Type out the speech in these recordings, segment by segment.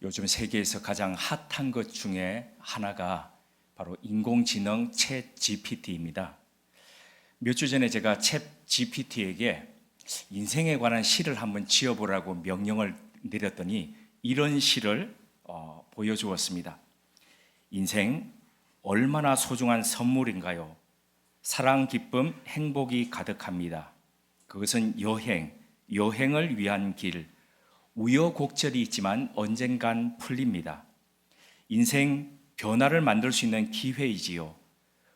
요즘 세계에서 가장 핫한 것 중에 하나가 바로 인공지능 챗 GPT입니다. 몇 주 전에 제가 챗 GPT에게 인생에 관한 시를 한번 지어보라고 명령을 내렸더니 이런 시를 보여주었습니다. 인생 얼마나 소중한 선물인가요? 사랑, 기쁨, 행복이 가득합니다. 그것은 여행을 위한 길, 우여곡절이 있지만 언젠간 풀립니다. 인생 변화를 만들 수 있는 기회이지요.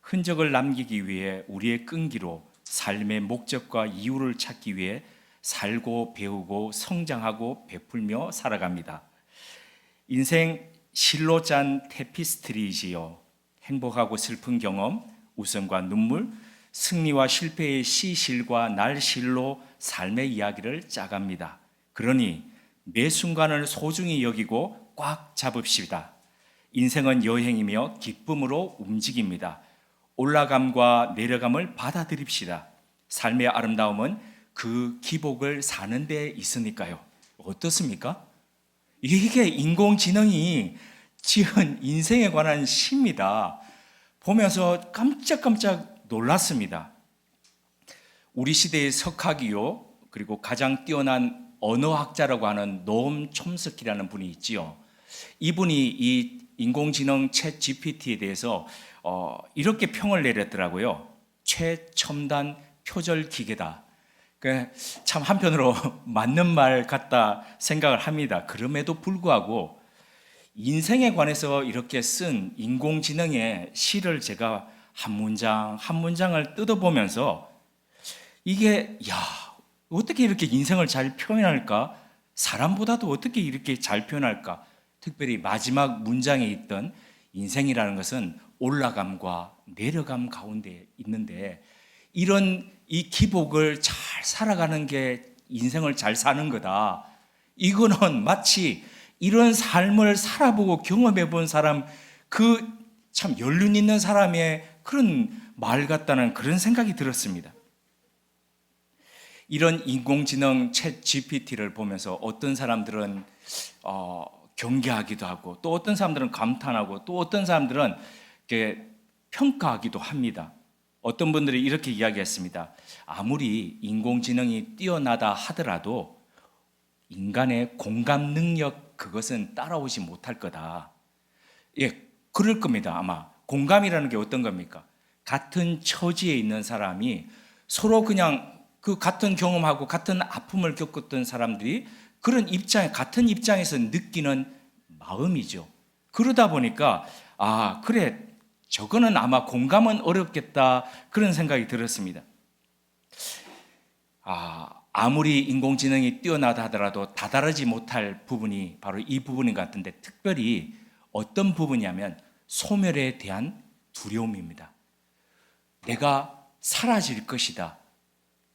흔적을 남기기 위해 우리의 끈기로 삶의 목적과 이유를 찾기 위해 살고 배우고 성장하고 베풀며 살아갑니다. 인생 실로 짠 테피스트리이지요. 행복하고 슬픈 경험, 웃음과 눈물, 승리와 실패의 시실과 날실로 삶의 이야기를 짜갑니다. 그러니 매 순간을 소중히 여기고 꽉 잡읍시다. 인생은 여행이며 기쁨으로 움직입니다. 올라감과 내려감을 받아들입시다. 삶의 아름다움은 그 기복을 사는 데 있으니까요. 어떻습니까? 이게 인공지능이 지은 인생에 관한 시입니다. 보면서 깜짝깜짝 놀랐습니다. 우리 시대의 석학이요, 그리고 가장 뛰어난 언어학자라고 하는 노엄 촘스키라는 분이 있지요. 이분이 이 인공지능 챗 GPT에 대해서 이렇게 평을 내렸더라고요. 최첨단 표절 기계다. 참 한편으로 맞는 말 같다 생각을 합니다. 그럼에도 불구하고 인생에 관해서 이렇게 쓴 인공지능의 시를 제가 한 문장 한 문장을 뜯어보면서 이게 어떻게 이렇게 인생을 잘 표현할까? 사람보다도 어떻게 이렇게 잘 표현할까? 특별히 마지막 문장에 있던 인생이라는 것은 올라감과 내려감 가운데 있는데 이런 이 기복을 잘 살아가는 게 인생을 잘 사는 거다. 이거는 마치 이런 삶을 살아보고 경험해 본 사람, 그 참 연륜 있는 사람의 그런 말 같다는 그런 생각이 들었습니다. 이런 인공지능 챗 GPT를 보면서 어떤 사람들은 경계하기도 하고 또 어떤 사람들은 감탄하고 또 어떤 사람들은 이렇게 평가하기도 합니다. 어떤 분들이 이렇게 이야기했습니다. 아무리 인공지능이 뛰어나다 하더라도 인간의 공감 능력 그것은 따라오지 못할 거다. 예, 그럴 겁니다. 아마 공감이라는 게 어떤 겁니까? 같은 처지에 있는 사람이 서로 그냥 그 같은 경험하고 같은 아픔을 겪었던 사람들이 그런 같은 입장에서 느끼는 마음이죠. 그러다 보니까 그래, 저거는 아마 공감은 어렵겠다 그런 생각이 들었습니다. 아무리 인공지능이 뛰어나다 하더라도 다다르지 못할 부분이 바로 이 부분인 것 같은데 특별히 어떤 부분이냐면 소멸에 대한 두려움입니다. 내가 사라질 것이다.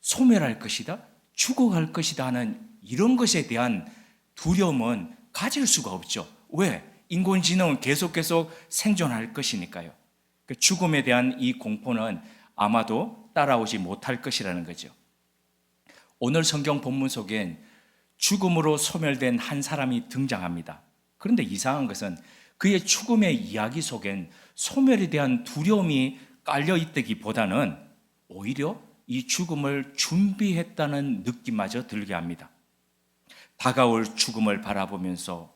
소멸할 것이다. 죽어갈 것이다 하는 이런 것에 대한 두려움은 가질 수가 없죠. 왜? 인공지능은 계속 생존할 것이니까요. 죽음에 대한 이 공포는 아마도 따라오지 못할 것이라는 거죠. 오늘 성경 본문 속엔 죽음으로 소멸된 한 사람이 등장합니다. 그런데 이상한 것은 그의 죽음의 이야기 속엔 소멸에 대한 두려움이 깔려 있다기보다는 오히려 이 죽음을 준비했다는 느낌마저 들게 합니다. 다가올 죽음을 바라보면서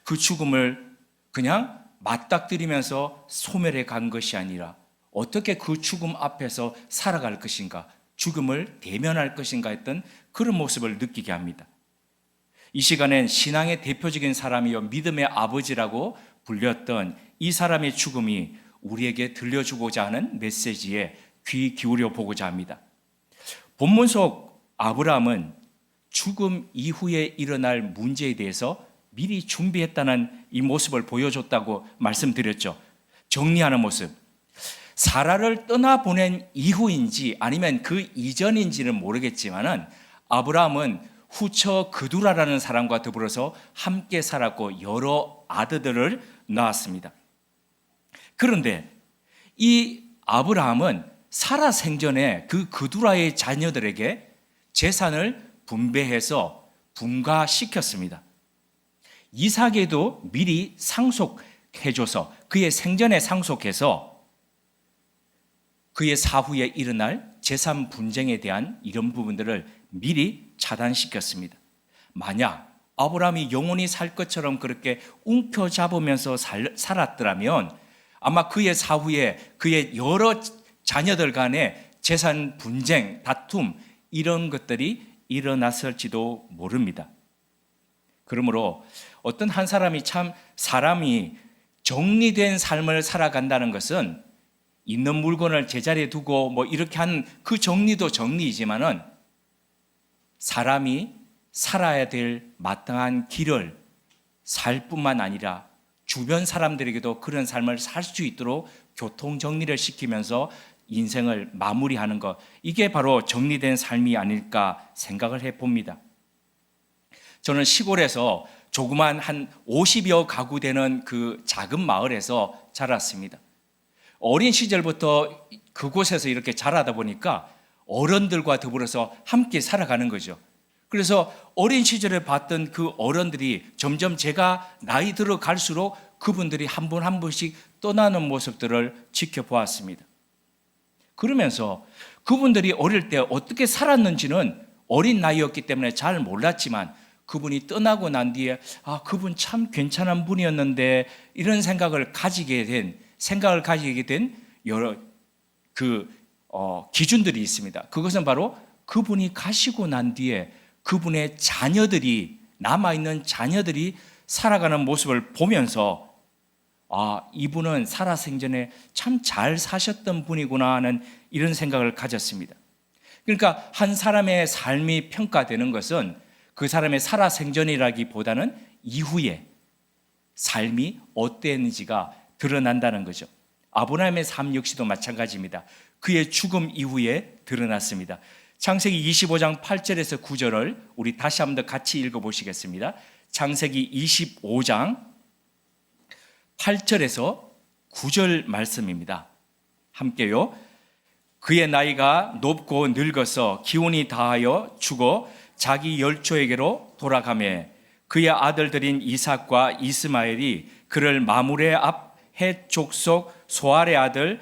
그 죽음을 그냥 맞닥뜨리면서 소멸해 간 것이 아니라 어떻게 그 죽음 앞에서 살아갈 것인가, 죽음을 대면할 것인가 했던 그런 모습을 느끼게 합니다. 이 시간엔 신앙의 대표적인 사람이요 믿음의 아버지라고 불렸던 이 사람의 죽음이 우리에게 들려주고자 하는 메시지에 귀 기울여 보고자 합니다. 본문 속 아브라함은 죽음 이후에 일어날 문제에 대해서 미리 준비했다는 이 모습을 보여줬다고 말씀드렸죠. 정리하는 모습. 사라를 떠나보낸 이후인지 아니면 그 이전인지는 모르겠지만은 아브라함은 후처 그두라라는 사람과 더불어서 함께 살았고 여러 아들들을 낳았습니다. 그런데 이 아브라함은 사라 생전에 그 그두라의 자녀들에게 재산을 분배해서 분가시켰습니다. 이삭에도 미리 상속해줘서 그의 생전에 상속해서 그의 사후에 일어날 재산 분쟁에 대한 이런 부분들을 미리 차단시켰습니다. 만약 아브라함이 영원히 살 것처럼 그렇게 움켜잡으면서 살았더라면 아마 그의 사후에 그의 여러 자녀들 간의 재산 분쟁, 다툼 이런 것들이 일어났을지도 모릅니다. 그러므로 어떤 한 사람이 정리된 삶을 살아간다는 것은 있는 물건을 제자리에 두고 뭐 이렇게 하는 그 정리도 정리이지만은 사람이 살아야 될 마땅한 길을 살 뿐만 아니라 주변 사람들에게도 그런 삶을 살 수 있도록 교통 정리를 시키면서 인생을 마무리하는 것, 이게 바로 정리된 삶이 아닐까 생각을 해봅니다. 저는 시골에서 조그만 한 50여 가구 되는 그 작은 마을에서 자랐습니다. 어린 시절부터 그곳에서 이렇게 자라다 보니까 어른들과 더불어서 함께 살아가는 거죠. 그래서 어린 시절에 봤던 그 어른들이 점점 제가 나이 들어갈수록 그분들이 한 분 한 분씩 떠나는 모습들을 지켜보았습니다. 그러면서 그분들이 어릴 때 어떻게 살았는지는 어린 나이였기 때문에 잘 몰랐지만 그분이 떠나고 난 뒤에 그분 참 괜찮은 분이었는데 이런 생각을 가지게 된 여러 기준들이 있습니다. 그것은 바로 그분이 가시고 난 뒤에 그분의 자녀들이 남아있는 자녀들이 살아가는 모습을 보면서 이분은 살아생전에 참 잘 사셨던 분이구나 하는 이런 생각을 가졌습니다. 그러니까 한 사람의 삶이 평가되는 것은 그 사람의 살아생전이라기보다는 이후에 삶이 어땠는지가 드러난다는 거죠. 아브라함의 삶 역시도 마찬가지입니다. 그의 죽음 이후에 드러났습니다. 창세기 25장 8절에서 9절을 우리 다시 한번 더 같이 읽어보시겠습니다. 창세기 25장 8절에서 9절 말씀입니다. 함께요. 그의 나이가 높고 늙어서 기운이 다하여 죽어 자기 열조에게로 돌아가매 그의 아들들인 이삭과 이스마엘이 그를 마므레 앞 헷 족속 소알의 아들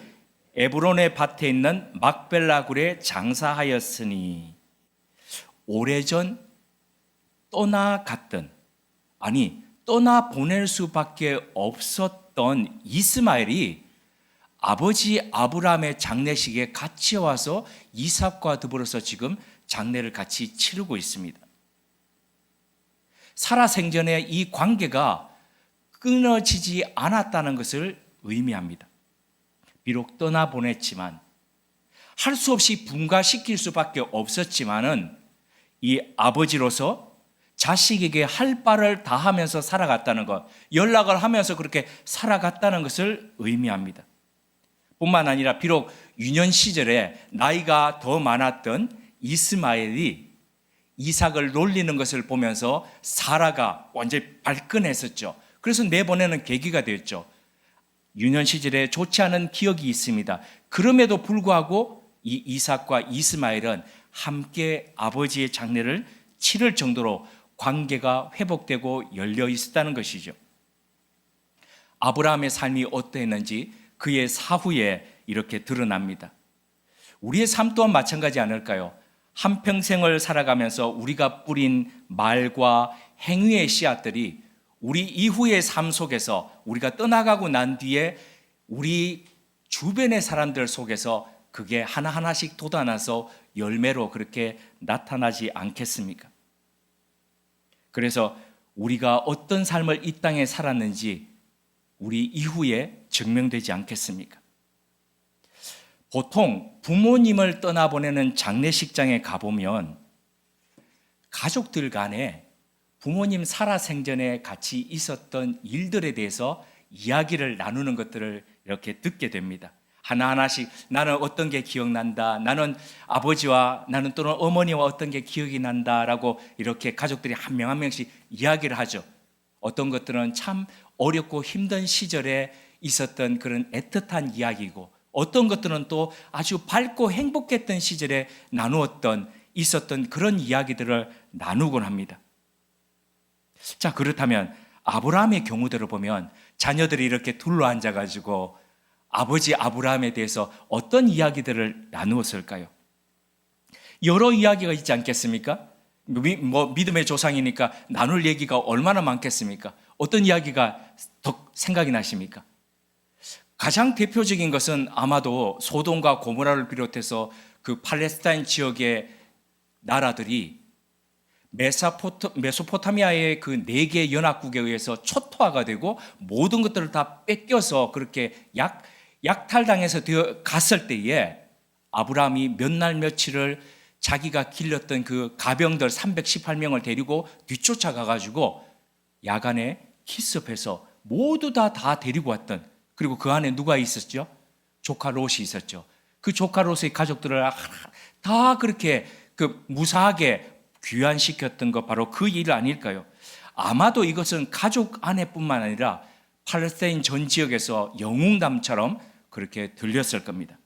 에브론의 밭에 있는 막벨라 굴에 장사하였으니 오래전 떠나 보낼 수밖에 없었던 이스마엘이 아버지 아브라함의 장례식에 같이 와서 이삭과 더불어서 지금 장례를 같이 치르고 있습니다. 살아생전에 이 관계가 끊어지지 않았다는 것을 의미합니다. 비록 떠나보냈지만 할 수 없이 분가시킬 수밖에 없었지만은 이 아버지로서 자식에게 할 바를 다 하면서 살아갔다는 것, 연락을 하면서 그렇게 살아갔다는 것을 의미합니다. 뿐만 아니라 비록 유년 시절에 나이가 더 많았던 이스마엘이 이삭을 놀리는 것을 보면서 사라가 완전히 발끈했었죠. 그래서 내보내는 계기가 되었죠. 유년 시절에 좋지 않은 기억이 있습니다. 그럼에도 불구하고 이 이삭과 이스마엘은 함께 아버지의 장례를 치를 정도로 관계가 회복되고 열려 있었다는 것이죠. 아브라함의 삶이 어떠했는지 그의 사후에 이렇게 드러납니다. 우리의 삶 또한 마찬가지 않을까요? 한평생을 살아가면서 우리가 뿌린 말과 행위의 씨앗들이 우리 이후의 삶 속에서 우리가 떠나가고 난 뒤에 우리 주변의 사람들 속에서 그게 하나하나씩 돋아나서 열매로 그렇게 나타나지 않겠습니까? 그래서 우리가 어떤 삶을 이 땅에 살았는지 우리 이후에 증명되지 않겠습니까? 보통 부모님을 떠나보내는 장례식장에 가보면 가족들 간에 부모님 살아생전에 같이 있었던 일들에 대해서 이야기를 나누는 것들을 이렇게 듣게 됩니다. 하나하나씩 나는 어떤 게 기억난다, 나는 아버지와 나는 또는 어머니와 어떤 게 기억이 난다라고 이렇게 가족들이 한 명 한 명씩 이야기를 하죠. 어떤 것들은 참 어렵고 힘든 시절에 있었던 그런 애틋한 이야기고 어떤 것들은 또 아주 밝고 행복했던 시절에 있었던 그런 이야기들을 나누곤 합니다. 자, 그렇다면 아브라함의 경우대로 보면 자녀들이 이렇게 둘러앉아가지고 아버지 아브라함에 대해서 어떤 이야기들을 나누었을까요? 여러 이야기가 있지 않겠습니까? 믿음의 조상이니까 나눌 얘기가 얼마나 많겠습니까? 어떤 이야기가 더 생각이 나십니까? 가장 대표적인 것은 아마도 소돔과 고모라를 비롯해서 그 팔레스타인 지역의 나라들이 메소포타미아의 그 4개 연합국에 의해서 초토화가 되고 모든 것들을 다 뺏겨서 그렇게 약탈당해서 갔을 때에 아브라함이 몇 날 며칠을 자기가 길렀던 그 가병들 318명을 데리고 뒤쫓아가 가지고 야간에 기습해서 모두 다 데리고 왔던, 그리고 그 안에 누가 있었죠? 조카 롯이 있었죠. 그 조카 롯의 가족들을 다 그렇게 그 무사하게 귀환시켰던 것, 바로 그 일 아닐까요? 아마도 이것은 가족 안에뿐만 아니라 팔레스타인 전 지역에서 영웅담처럼 그렇게 들렸을 겁니다.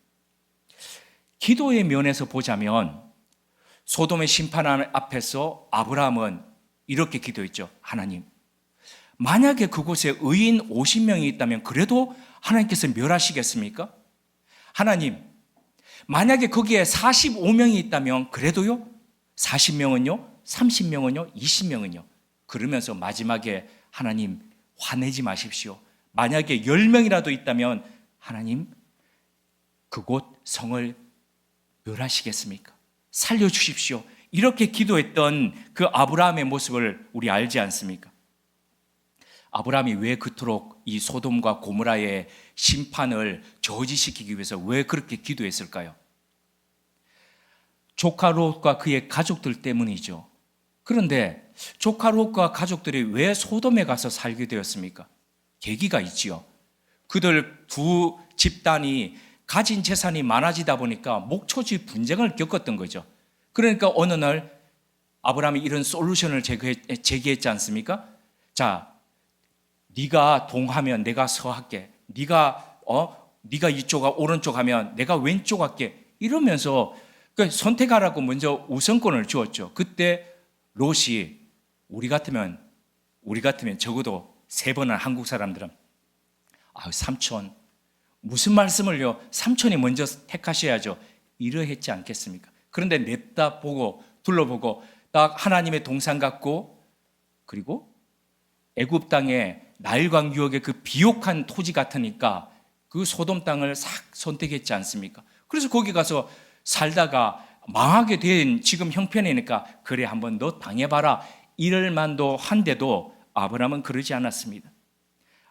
기도의 면에서 보자면 소돔의 심판 앞에서 아브라함은 이렇게 기도했죠. 하나님, 만약에 그곳에 의인 50명이 있다면 그래도 하나님께서 멸하시겠습니까? 하나님, 만약에 거기에 45명이 있다면 그래도요? 40명은요? 30명은요? 20명은요? 그러면서 마지막에 하나님 화내지 마십시오. 만약에 10명이라도 있다면 하나님 그곳 성을 멸하시겠습니까? 살려주십시오. 이렇게 기도했던 그 아브라함의 모습을 우리 알지 않습니까? 아브라함이 왜 그토록 이 소돔과 고모라의 심판을 저지시키기 위해서 왜 그렇게 기도했을까요? 조카 롯과 그의 가족들 때문이죠. 그런데 조카 롯과 가족들이 왜 소돔에 가서 살게 되었습니까? 계기가 있지요. 그들 두 집단이 가진 재산이 많아지다 보니까 목초지 분쟁을 겪었던 거죠. 그러니까 어느 날 아브라함이 이런 솔루션을 제기했지 않습니까? 자, 네가 동하면 내가 서할게. 네가 이쪽 오른쪽 하면 내가 왼쪽 할게. 이러면서 선택하라고 먼저 우선권을 주었죠. 그때 롯이 우리 같으면 적어도 3번은 한국 사람들은 삼촌 무슨 말씀을요? 삼촌이 먼저 택하셔야죠. 이러했지 않겠습니까? 그런데 냅다 보고 둘러보고 딱 하나님의 동산 같고, 그리고 애굽 땅에 나일강 유역의 그 비옥한 토지 같으니까 그 소돔 땅을 싹 선택했지 않습니까? 그래서 거기 가서 살다가 망하게 된 지금 형편이니까 그래 한번 너 당해봐라 이럴 만도 한데도 아브라함은 그러지 않았습니다.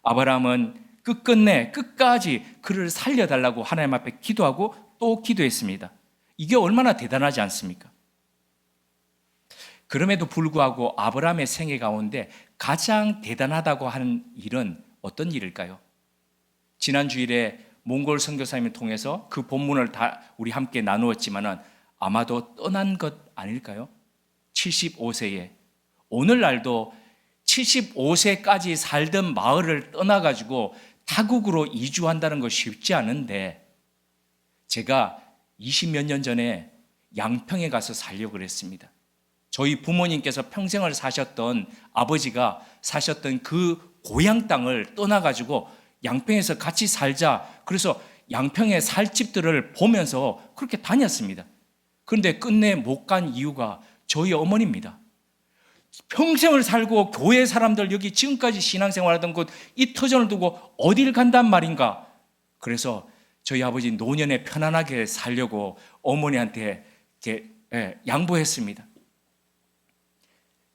아브라함은 끝까지 그를 살려달라고 하나님 앞에 기도하고 또 기도했습니다. 이게 얼마나 대단하지 않습니까? 그럼에도 불구하고 아브라함의 생애 가운데 가장 대단하다고 하는 일은 어떤 일일까요? 지난 주일에 몽골 선교사님을 통해서 그 본문을 다 우리 함께 나누었지만은 아마도 떠난 것 아닐까요? 75세에 오늘날도 75세까지 살던 마을을 떠나가지고 타국으로 이주한다는 거 쉽지 않은데, 제가 20몇 년 전에 양평에 가서 살려고 그랬습니다. 저희 부모님께서 평생을 사셨던, 아버지가 사셨던 그 고향 땅을 떠나가지고 양평에서 같이 살자, 그래서 양평에 살 집들을 보면서 그렇게 다녔습니다. 그런데 끝내 못 간 이유가 저희 어머니입니다. 평생을 살고 교회 사람들 여기 지금까지 신앙생활하던 곳 이 터전을 두고 어딜 간단 말인가. 그래서 저희 아버지 노년에 편안하게 살려고 어머니한테 이렇게 양보했습니다.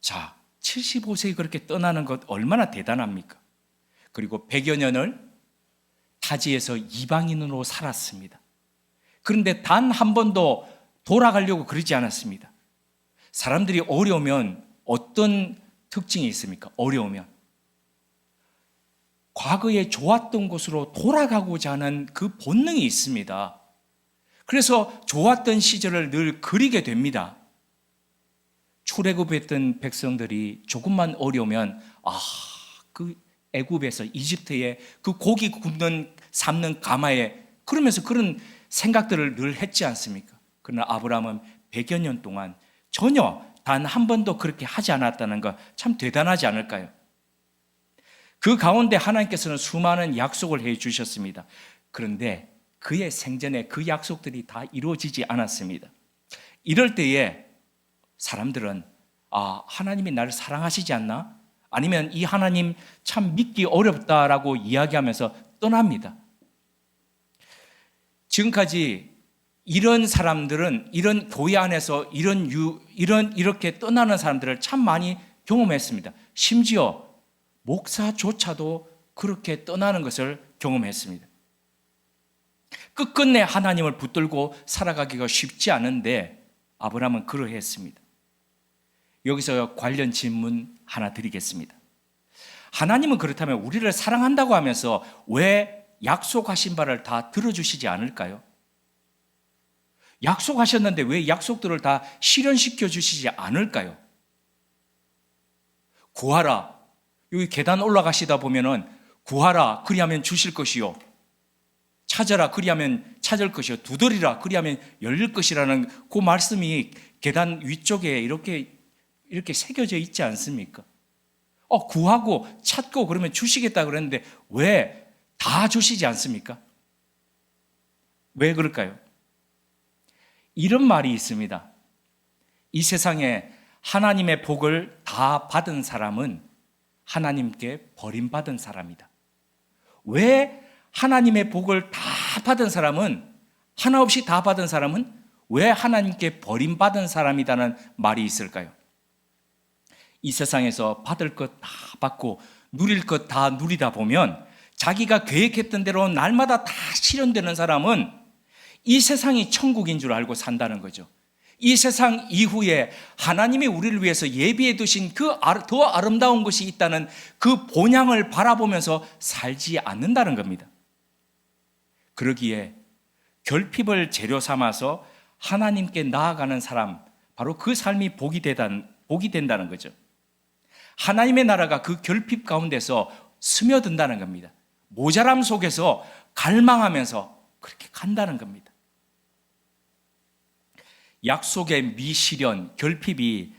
자, 75세에 그렇게 떠나는 것 얼마나 대단합니까? 그리고 100여 년을 타지에서 이방인으로 살았습니다. 그런데 단 한 번도 돌아가려고 그러지 않았습니다. 사람들이 어려우면 어떤 특징이 있습니까? 어려우면 과거에 좋았던 곳으로 돌아가고자 하는 그 본능이 있습니다. 그래서 좋았던 시절을 늘 그리게 됩니다. 출애굽했던 백성들이 조금만 어려우면 그 애굽에서 이집트에 그 고기 삶는 가마에, 그러면서 그런 생각들을 늘 했지 않습니까? 그러나 아브라함은 100여 년 동안 전혀 단 한 번도 그렇게 하지 않았다는 거 참 대단하지 않을까요? 그 가운데 하나님께서는 수많은 약속을 해 주셨습니다. 그런데 그의 생전에 그 약속들이 다 이루어지지 않았습니다. 이럴 때에 사람들은 하나님이 나를 사랑하시지 않나? 아니면 이 하나님 참 믿기 어렵다라고 이야기하면서 떠납니다. 지금까지 이런 사람들은 이런 교회 안에서 이렇게 떠나는 사람들을 참 많이 경험했습니다. 심지어 목사조차도 그렇게 떠나는 것을 경험했습니다. 끝끝내 하나님을 붙들고 살아가기가 쉽지 않은데 아브라함은 그러했습니다. 여기서 관련 질문 하나 드리겠습니다. 하나님은 그렇다면 우리를 사랑한다고 하면서 왜 약속하신 바를 다 들어주시지 않을까요? 약속하셨는데 왜 약속들을 다 실현시켜 주시지 않을까요? 구하라. 여기 계단 올라가시다 보면은 구하라. 그리하면 주실 것이요. 찾아라. 그리하면 찾을 것이요. 두드리라. 그리하면 열릴 것이라는 그 말씀이 계단 위쪽에 이렇게 새겨져 있지 않습니까? 구하고 찾고 그러면 주시겠다 그랬는데 왜 다 주시지 않습니까? 왜 그럴까요? 이런 말이 있습니다. 이 세상에 하나님의 복을 다 받은 사람은 하나님께 버림받은 사람이다. 왜 하나님의 복을 다 받은 사람은, 하나 없이 다 받은 사람은 왜 하나님께 버림받은 사람이라는 말이 있을까요? 이 세상에서 받을 것 다 받고 누릴 것 다 누리다 보면 자기가 계획했던 대로 날마다 다 실현되는 사람은 이 세상이 천국인 줄 알고 산다는 거죠. 이 세상 이후에 하나님이 우리를 위해서 예비해 두신 그 더 아름다운 것이 있다는 그 본향을 바라보면서 살지 않는다는 겁니다. 그러기에 결핍을 재료 삼아서 하나님께 나아가는 사람, 바로 그 삶이 복이 된다는 거죠. 하나님의 나라가 그 결핍 가운데서 스며든다는 겁니다. 모자람 속에서 갈망하면서 그렇게 간다는 겁니다. 약속의 미실현, 결핍이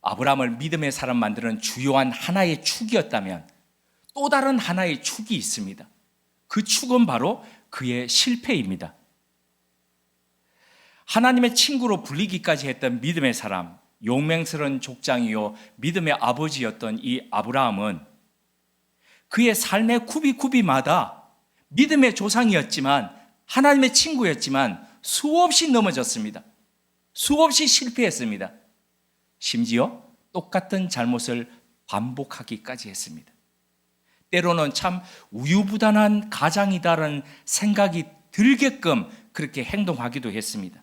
아브라함을 믿음의 사람 만드는 주요한 하나의 축이었다면 또 다른 하나의 축이 있습니다. 그 축은 바로 그의 실패입니다. 하나님의 친구로 불리기까지 했던 믿음의 사람, 용맹스러운 족장이요 믿음의 아버지였던 이 아브라함은 그의 삶의 구비구비마다 믿음의 조상이었지만 하나님의 친구였지만 수없이 넘어졌습니다. 수없이 실패했습니다. 심지어 똑같은 잘못을 반복하기까지 했습니다. 때로는 참 우유부단한 가장이다라는 생각이 들게끔 그렇게 행동하기도 했습니다.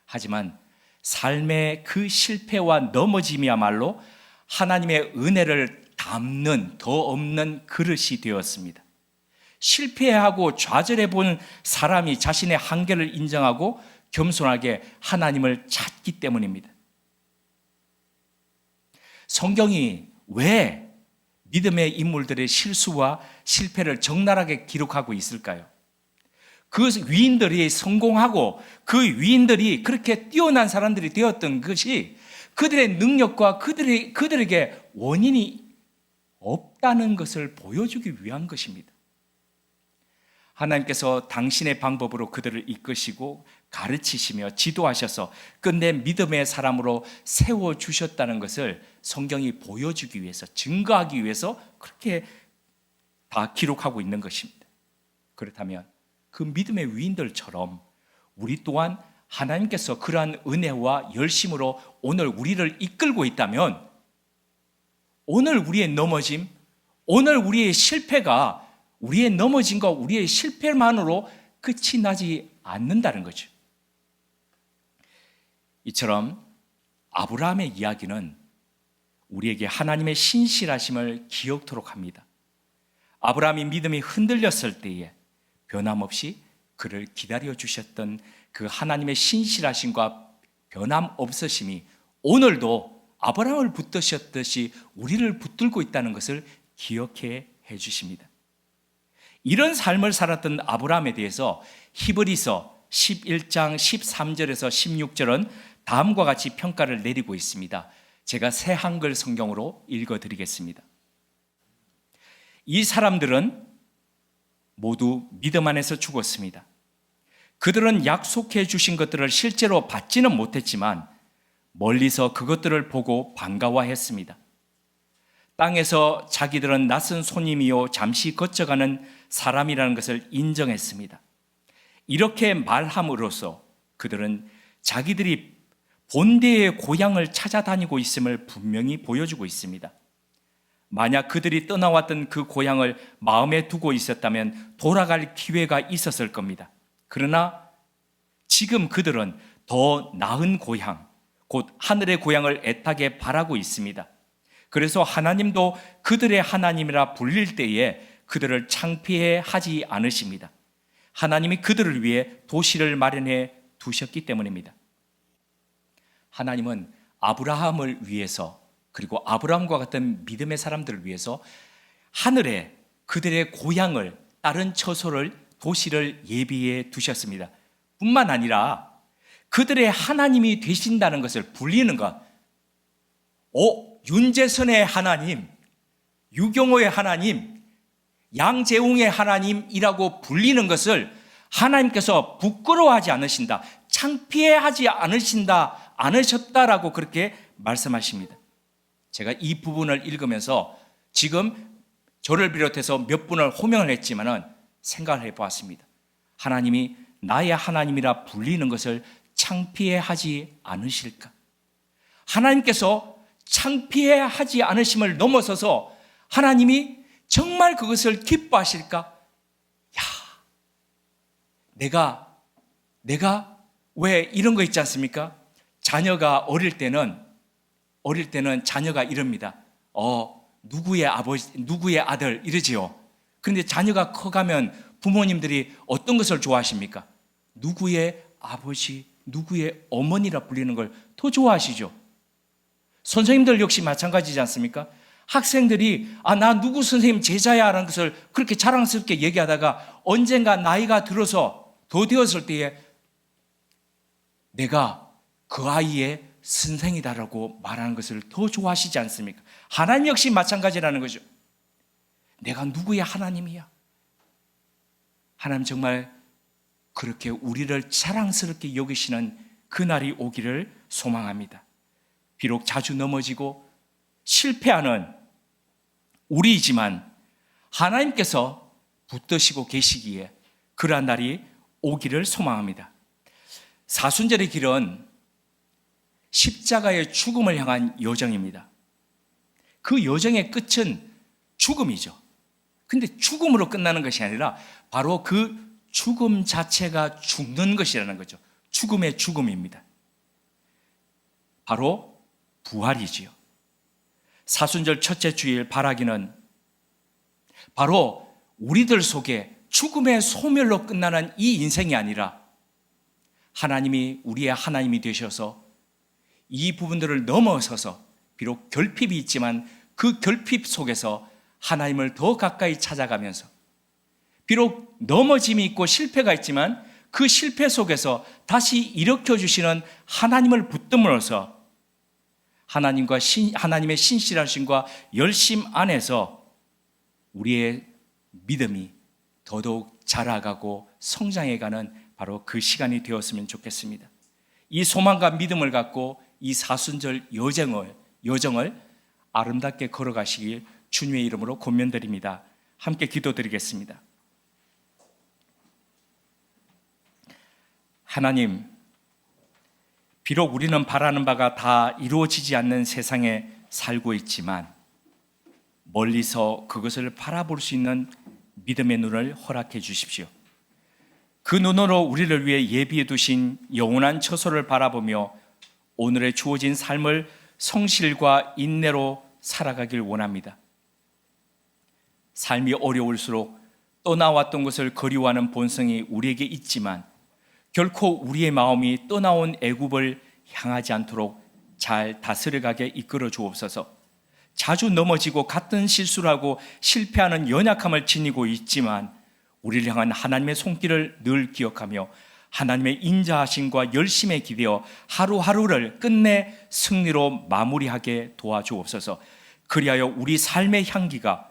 하지만 삶의 그 실패와 넘어짐이야말로 하나님의 은혜를 담는 더 없는 그릇이 되었습니다. 실패하고 좌절해 본 사람이 자신의 한계를 인정하고 겸손하게 하나님을 찾기 때문입니다. 성경이 왜 믿음의 인물들의 실수와 실패를 적나라하게 기록하고 있을까요? 그 위인들이 성공하고 그 위인들이 그렇게 뛰어난 사람들이 되었던 것이 그들의 능력과 그들에게 원인이 없다는 것을 보여주기 위한 것입니다. 하나님께서 당신의 방법으로 그들을 이끄시고 가르치시며 지도하셔서 끝내 믿음의 사람으로 세워주셨다는 것을 성경이 보여주기 위해서, 증거하기 위해서 그렇게 다 기록하고 있는 것입니다. 그렇다면 그 믿음의 위인들처럼 우리 또한 하나님께서 그러한 은혜와 열심으로 오늘 우리를 이끌고 있다면 오늘 우리의 넘어짐, 오늘 우리의 실패가 우리의 넘어짐과 우리의 실패만으로 끝이 나지 않는다는 거죠. 이처럼 아브라함의 이야기는 우리에게 하나님의 신실하심을 기억토록 합니다. 아브라함이 믿음이 흔들렸을 때에 변함없이 그를 기다려 주셨던 그 하나님의 신실하심과 변함없으심이 오늘도 아브라함을 붙드셨듯이 우리를 붙들고 있다는 것을 기억해 주십니다. 이런 삶을 살았던 아브라함에 대해서 히브리서 11장 13절에서 16절은 다음과 같이 평가를 내리고 있습니다. 제가 새 한글 성경으로 읽어드리겠습니다. 이 사람들은 모두 믿음 안에서 죽었습니다. 그들은 약속해 주신 것들을 실제로 받지는 못했지만 멀리서 그것들을 보고 반가워했습니다. 땅에서 자기들은 낯선 손님이요 잠시 거쳐가는 사람이라는 것을 인정했습니다. 이렇게 말함으로써 그들은 자기들이 본대의 고향을 찾아다니고 있음을 분명히 보여주고 있습니다. 만약 그들이 떠나왔던 그 고향을 마음에 두고 있었다면 돌아갈 기회가 있었을 겁니다. 그러나 지금 그들은 더 나은 고향, 곧 하늘의 고향을 애타게 바라고 있습니다. 그래서 하나님도 그들의 하나님이라 불릴 때에 그들을 창피해 하지 않으십니다. 하나님이 그들을 위해 도시를 마련해 두셨기 때문입니다. 하나님은 아브라함을 위해서, 그리고 아브라함과 같은 믿음의 사람들을 위해서 하늘에 그들의 고향을, 다른 처소를, 도시를 예비해 두셨습니다. 뿐만 아니라 그들의 하나님이 되신다는 것을 불리는 것, 윤재선의 하나님, 유경호의 하나님, 양재웅의 하나님이라고 불리는 것을 하나님께서 부끄러워하지 않으신다, 창피해하지 않으셨다라고 그렇게 말씀하십니다. 제가 이 부분을 읽으면서 지금 저를 비롯해서 몇 분을 호명을 했지만은 생각을 해보았습니다. 하나님이 나의 하나님이라 불리는 것을 창피해하지 않으실까? 하나님께서 창피해하지 않으심을 넘어서서 하나님이 정말 그것을 기뻐하실까? 내가 왜 이런 거 있지 않습니까? 자녀가 어릴 때는 자녀가 이럽니다. 누구의 아버지, 누구의 아들 이러지요. 그런데 자녀가 커가면 부모님들이 어떤 것을 좋아하십니까? 누구의 아버지, 누구의 어머니라 불리는 걸 더 좋아하시죠. 선생님들 역시 마찬가지지 않습니까? 학생들이 나 누구 선생님 제자야 라는 것을 그렇게 자랑스럽게 얘기하다가 언젠가 나이가 들어서 더 되었을 때에 내가 그 아이의 선생이다라고 말하는 것을 더 좋아하시지 않습니까? 하나님 역시 마찬가지라는 거죠. 내가 누구의 하나님이야? 하나님 정말 그렇게 우리를 자랑스럽게 여기시는 그날이 오기를 소망합니다. 비록 자주 넘어지고 실패하는 우리이지만 하나님께서 붙드시고 계시기에 그러한 날이 오기를 소망합니다. 사순절의 길은 십자가의 죽음을 향한 여정입니다. 그 여정의 끝은 죽음이죠. 근데 죽음으로 끝나는 것이 아니라 바로 그 죽음 자체가 죽는 것이라는 거죠. 죽음의 죽음입니다. 바로 부활이지요. 사순절 첫째 주일 바라기는 바로 우리들 속에 죽음의 소멸로 끝나는 이 인생이 아니라 하나님이 우리의 하나님이 되셔서 이 부분들을 넘어서서 비록 결핍이 있지만 그 결핍 속에서 하나님을 더 가까이 찾아가면서 비록 넘어짐이 있고 실패가 있지만 그 실패 속에서 다시 일으켜주시는 하나님을 붙듦으로써 하나님의 신실하심과 열심 안에서 우리의 믿음이 더더욱 자라가고 성장해가는 바로 그 시간이 되었으면 좋겠습니다. 이 소망과 믿음을 갖고 이 사순절 여정을 아름답게 걸어가시길 주님의 이름으로 권면드립니다. 함께 기도드리겠습니다. 하나님, 비록 우리는 바라는 바가 다 이루어지지 않는 세상에 살고 있지만 멀리서 그것을 바라볼 수 있는 믿음의 눈을 허락해 주십시오. 그 눈으로 우리를 위해 예비해 두신 영원한 처소를 바라보며 오늘의 주어진 삶을 성실과 인내로 살아가길 원합니다. 삶이 어려울수록 떠나왔던 것을 그리워하는 본성이 우리에게 있지만 결코 우리의 마음이 떠나온 애굽을 향하지 않도록 잘 다스려가게 이끌어 주옵소서. 자주 넘어지고 같은 실수를 하고 실패하는 연약함을 지니고 있지만 우리를 향한 하나님의 손길을 늘 기억하며 하나님의 인자하심과 열심에 기대어 하루하루를 끝내 승리로 마무리하게 도와주옵소서. 그리하여 우리 삶의 향기가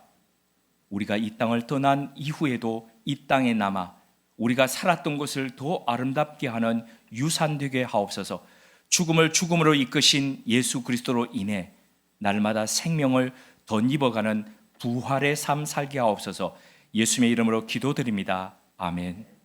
우리가 이 땅을 떠난 이후에도 이 땅에 남아 우리가 살았던 것을 더 아름답게 하는 유산 되게 하옵소서. 죽음을 죽음으로 이끄신 예수 그리스도로 인해 날마다 생명을 덧입어가는 부활의 삶 살게 하옵소서. 예수님의 이름으로 기도드립니다. 아멘.